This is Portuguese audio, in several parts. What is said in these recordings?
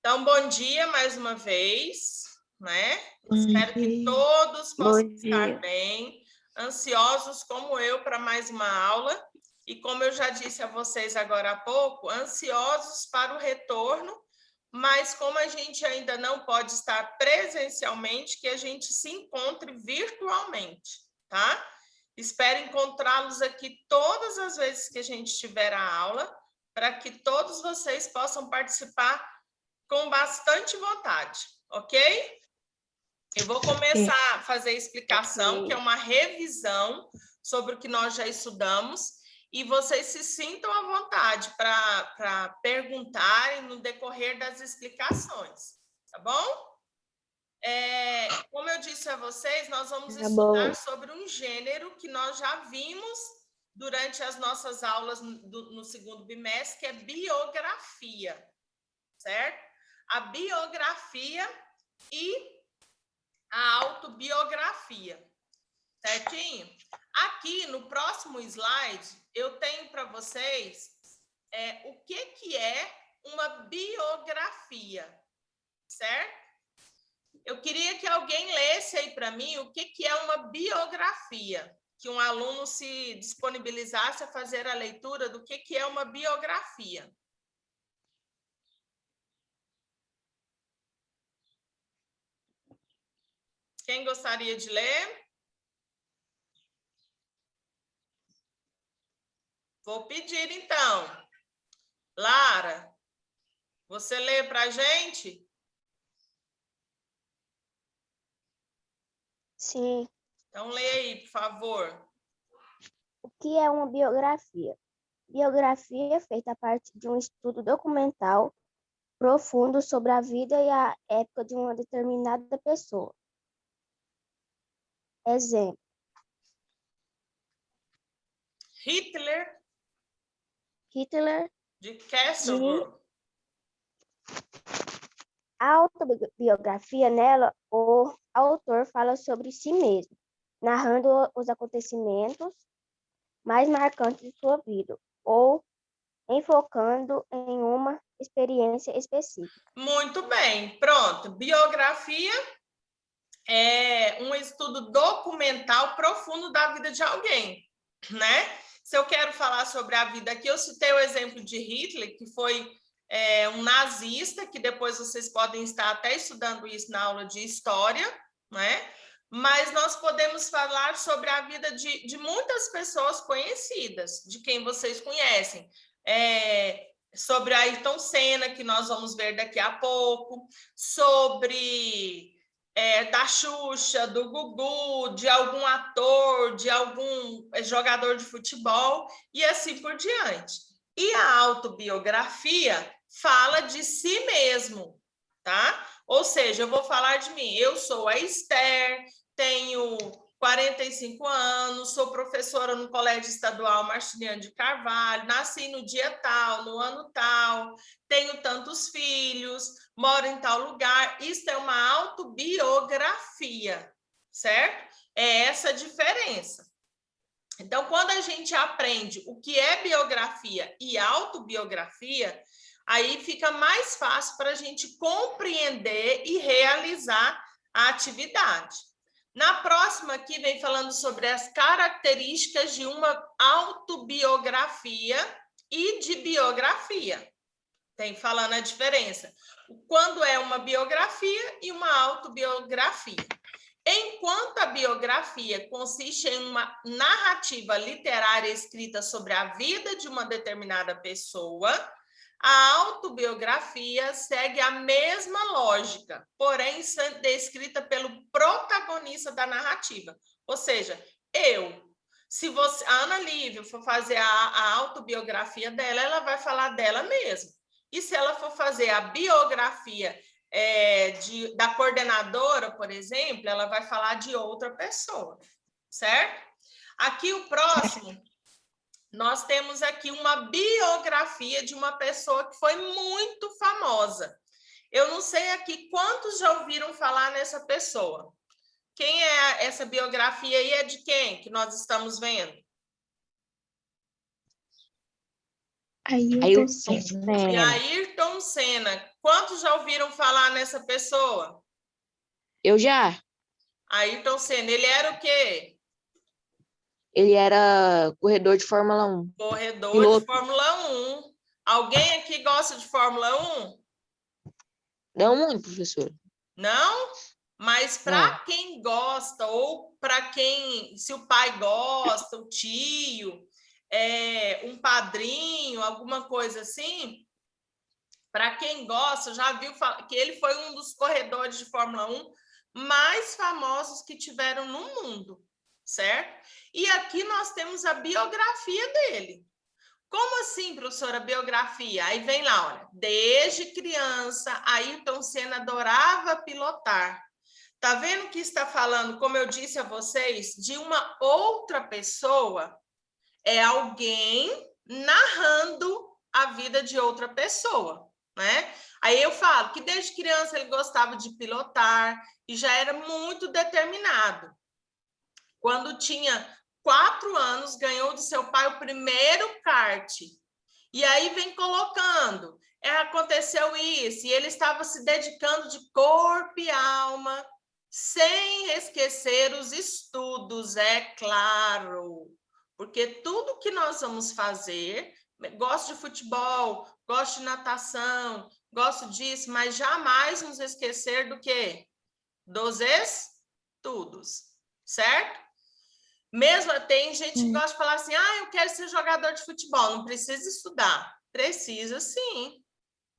Então, bom dia mais uma vez, né? Bom Espero que dia. todos Bom possam dia. estar bem, ansiosos como eu para mais uma aula. E como eu já disse a vocês agora há pouco, ansiosos para o retorno, mas como a gente ainda não pode estar presencialmente, que a gente se encontre virtualmente, tá? Espero encontrá-los aqui todas as vezes que a gente tiver a aula, para que todos vocês possam participar com bastante vontade, ok? Eu vou começar a fazer a explicação, que é uma revisão sobre o que nós já estudamos, e vocês se sintam à vontade para perguntarem no decorrer das explicações, tá bom? Como eu disse a vocês, nós vamos estudar sobre um gênero que nós já vimos durante as nossas aulas no segundo bimestre, que é biografia, certo? A biografia e a autobiografia, certinho? Aqui no próximo slide, eu tenho para vocês o que é uma biografia, certo? Eu queria que alguém lesse aí para mim o que é uma biografia, que um aluno se disponibilizasse a fazer a leitura do que é uma biografia. Quem gostaria de ler? Vou pedir, então. Lara, você lê para a gente? Sim. Então, lê aí, por favor. O que é uma biografia? Biografia é feita a partir de um estudo documental profundo sobre a vida e a época de uma determinada pessoa. Exemplo. Hitler, de de Castleberg. A autobiografia, nela, o autor fala sobre si mesmo, narrando os acontecimentos mais marcantes de sua vida, ou enfocando em uma experiência específica. Muito bem, pronto. Biografia é um estudo documental profundo da vida de alguém, né? Se eu quero falar sobre a vida aqui, eu citei o exemplo de Hitler, que foi um nazista, que depois vocês podem estar até estudando isso na aula de história, né? Mas nós podemos falar sobre a vida de muitas pessoas conhecidas, de quem vocês conhecem. Sobre Ayrton Senna, que nós vamos ver daqui a pouco, sobre da Xuxa, do Gugu, de algum ator, de algum jogador de futebol, e assim por diante. E a autobiografia fala de si mesmo, tá? Ou seja, eu vou falar de mim. Eu sou a Esther, tenho 45 anos, sou professora no Colégio Estadual Martiniano de Carvalho, nasci no dia tal, no ano tal, tenho tantos filhos, moro em tal lugar. Isso é uma autobiografia, certo? É essa a diferença. Então, quando a gente aprende o que é biografia e autobiografia, aí fica mais fácil para a gente compreender e realizar a atividade. Na próxima aqui vem falando sobre as características de uma autobiografia e de biografia. Tem falando a diferença. Quando é uma biografia e uma autobiografia. Enquanto a biografia consiste em uma narrativa literária escrita sobre a vida de uma determinada pessoa, a autobiografia segue a mesma lógica, porém descrita pelo protagonista da narrativa. Ou seja, eu. Se você, a Ana Lívia for fazer a autobiografia dela, ela vai falar dela mesma. E se ela for fazer a biografia da coordenadora, por exemplo, ela vai falar de outra pessoa, certo? Aqui o próximo, nós temos aqui uma biografia de uma pessoa que foi muito famosa. Eu não sei aqui quantos já ouviram falar nessa pessoa. Quem é essa biografia aí? É de quem que nós estamos vendo? Ayrton Senna. E Ayrton Senna. Quantos já ouviram falar nessa pessoa? Eu já. Ayrton Senna, ele era o quê? Ele era corredor de Fórmula 1. Corredor Piloto. de Fórmula 1. Alguém aqui gosta de Fórmula 1? Não muito, professor. Não? Mas para quem gosta, ou para quem, se o pai gosta, o tio, um padrinho, alguma coisa assim, para quem gosta, já viu que ele foi um dos corredores de Fórmula 1 mais famosos que tiveram no mundo, certo? E aqui nós temos a biografia dele. Como assim, professora, biografia? Aí vem lá, olha, desde criança, Ayrton Senna adorava pilotar. Tá vendo que está falando, como eu disse a vocês, de uma outra pessoa? É alguém narrando a vida de outra pessoa, né? Aí eu falo que desde criança ele gostava de pilotar e já era muito determinado. Quando tinha 4 anos, ganhou de seu pai o primeiro kart. E aí vem colocando, aconteceu isso, e ele estava se dedicando de corpo e alma, sem esquecer os estudos, é claro. Porque tudo que nós vamos fazer, gosto de futebol, gosto de natação, gosto disso, mas jamais nos esquecer do quê? Dos estudos, certo? Mesmo tem gente que gosta de falar assim, eu quero ser jogador de futebol, não precisa estudar. Precisa sim.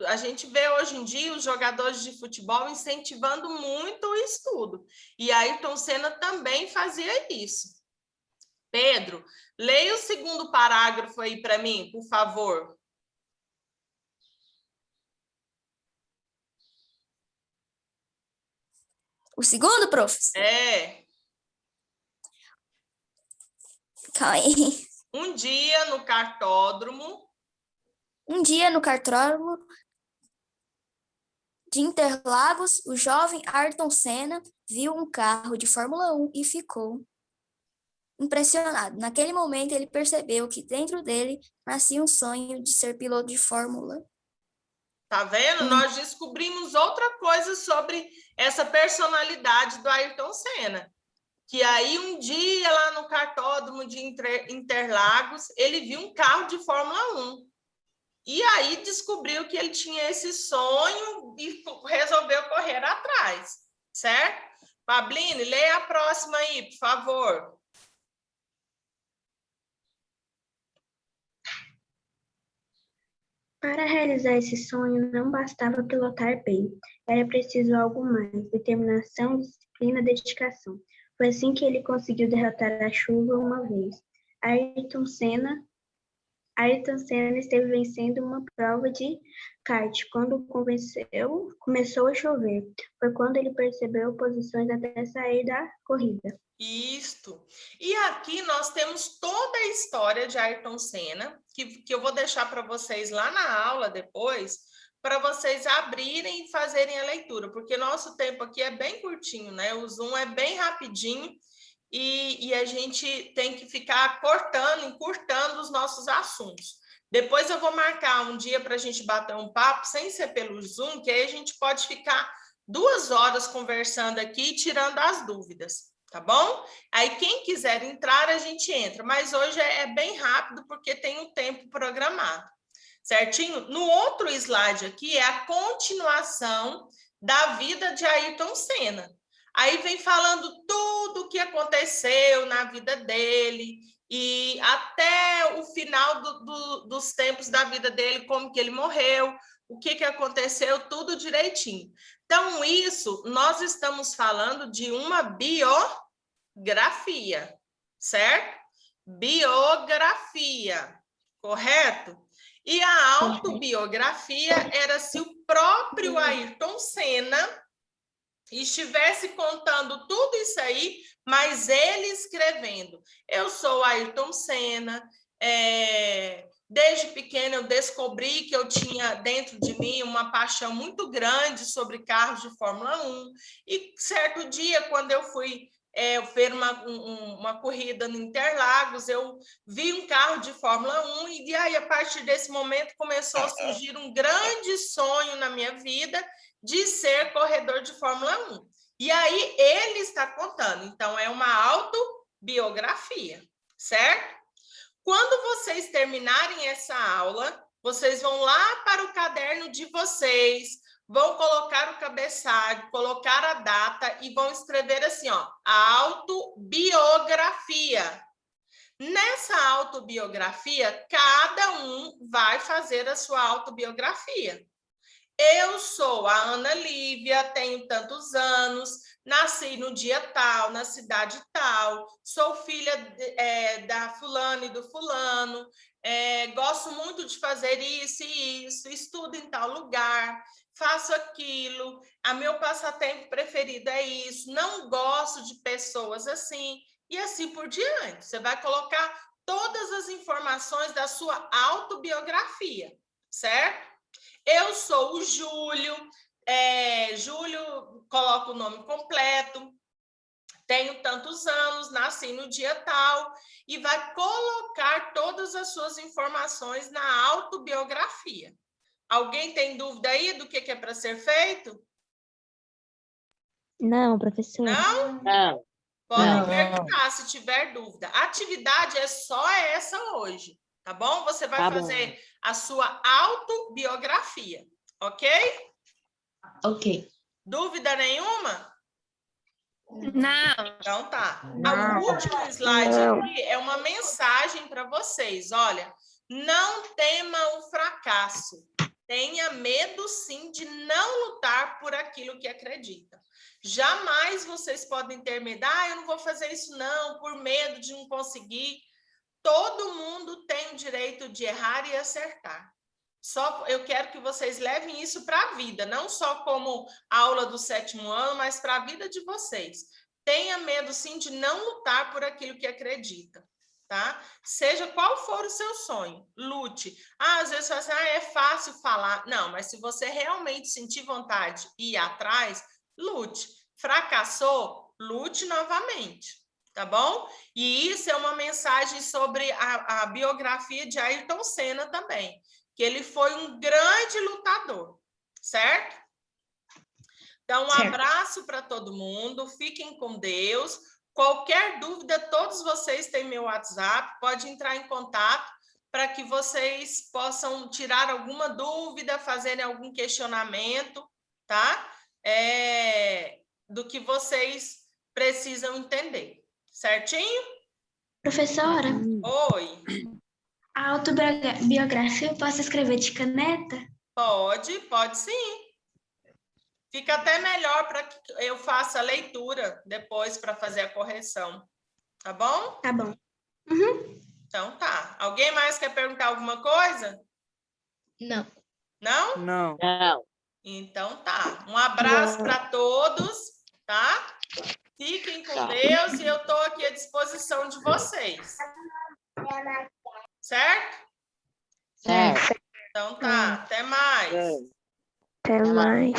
A gente vê hoje em dia os jogadores de futebol incentivando muito o estudo. E Ayrton Senna também fazia isso. Pedro, leia o segundo parágrafo aí para mim, por favor. O segundo, professor? Calma aí. Um dia no cartódromo de Interlagos, o jovem Ayrton Senna viu um carro de Fórmula 1 e ficou impressionado. Naquele momento, ele percebeu que dentro dele nascia um sonho de ser piloto de Fórmula. Tá vendo? Nós descobrimos outra coisa sobre essa personalidade do Ayrton Senna. Que aí um dia lá no cartódromo de Interlagos, ele viu um carro de Fórmula 1. E aí descobriu que ele tinha esse sonho e resolveu correr atrás, certo? Pablini, leia a próxima aí, por favor. Para realizar esse sonho, não bastava pilotar bem, era preciso algo mais, determinação, disciplina, dedicação. Foi assim que ele conseguiu derrotar a chuva uma vez. Ayrton Senna esteve vencendo uma prova de kart. Quando começou a chover. Foi quando ele percebeu posições até sair da corrida. Isto. E aqui nós temos toda a história de Ayrton Senna, que eu vou deixar para vocês lá na aula depois, para vocês abrirem e fazerem a leitura, porque nosso tempo aqui é bem curtinho, né? O Zoom é bem rapidinho e a gente tem que ficar encurtando os nossos assuntos. Depois eu vou marcar um dia para a gente bater um papo, sem ser pelo Zoom, que aí a gente pode ficar 2 horas conversando aqui e tirando as dúvidas. Tá bom? Aí quem quiser entrar, a gente entra, mas hoje é bem rápido porque tem um tempo programado, certinho? No outro slide aqui é a continuação da vida de Ayrton Senna. Aí vem falando tudo o que aconteceu na vida dele e até o final dos tempos da vida dele, como que ele morreu, o que aconteceu, tudo direitinho. Então, isso, nós estamos falando de uma biografia, certo? Biografia, correto? E a autobiografia era se o próprio Ayrton Senna estivesse contando tudo isso aí, mas ele escrevendo. Eu sou Ayrton Senna, desde pequena eu descobri que eu tinha dentro de mim uma paixão muito grande sobre carros de Fórmula 1, e certo dia, quando eu fui eu ver uma corrida no Interlagos, eu vi um carro de Fórmula 1 e aí, a partir desse momento, começou a surgir um grande sonho na minha vida de ser corredor de Fórmula 1. E aí, ele está contando. Então, é uma autobiografia, certo? Quando vocês terminarem essa aula, vocês vão lá para o caderno de vocês, vão colocar o cabeçalho, colocar a data e vão escrever assim, ó, autobiografia. Nessa autobiografia, cada um vai fazer a sua autobiografia. Eu sou a Ana Lívia, tenho tantos anos, nasci no dia tal, na cidade tal, sou filha da fulano e do fulano, gosto muito de fazer isso e isso, estudo em tal lugar, faço aquilo, meu passatempo preferido é isso, não gosto de pessoas assim, e assim por diante. Você vai colocar todas as informações da sua autobiografia, certo? Eu sou o Júlio, Júlio coloca o nome completo, tenho tantos anos, nasci no dia tal, e vai colocar todas as suas informações na autobiografia. Alguém tem dúvida aí do que é para ser feito? Não, professor. Não? Não. Podem perguntar se tiver dúvida. A atividade é só essa hoje, tá bom? Você vai fazer a sua autobiografia, ok? Ok. Dúvida nenhuma? Não. Então tá. O último slide aqui é uma mensagem para vocês. Olha, não tema o fracasso. Tenha medo, sim, de não lutar por aquilo que acredita. Jamais vocês podem ter medo. Eu não vou fazer isso não, por medo de não conseguir. Todo mundo tem o direito de errar e acertar. Só eu quero que vocês levem isso para a vida, não só como aula do 7º ano, mas para a vida de vocês. Tenha medo, sim, de não lutar por aquilo que acredita, tá? Seja qual for o seu sonho, lute. Às vezes você fala assim, é fácil falar. Não, mas se você realmente sentir vontade e ir atrás, lute. Fracassou? Lute novamente, tá bom? E isso é uma mensagem sobre a biografia de Ayrton Senna também, que ele foi um grande lutador, certo? Então, um abraço para todo mundo, fiquem com Deus. Qualquer dúvida, todos vocês têm meu WhatsApp, pode entrar em contato para que vocês possam tirar alguma dúvida, fazerem algum questionamento, tá? Do que vocês precisam entender, certinho? Professora, Oi. a autobiografia eu posso escrever de caneta? Pode sim. Fica até melhor para que eu faça a leitura depois para fazer a correção. Tá bom? Tá bom. Então tá. Alguém mais quer perguntar alguma coisa? Não. Não? Não. Então tá. Um abraço para todos, tá? Fiquem com Deus e eu estou aqui à disposição de vocês. Certo? Certo. Então tá. Até mais. Até mais.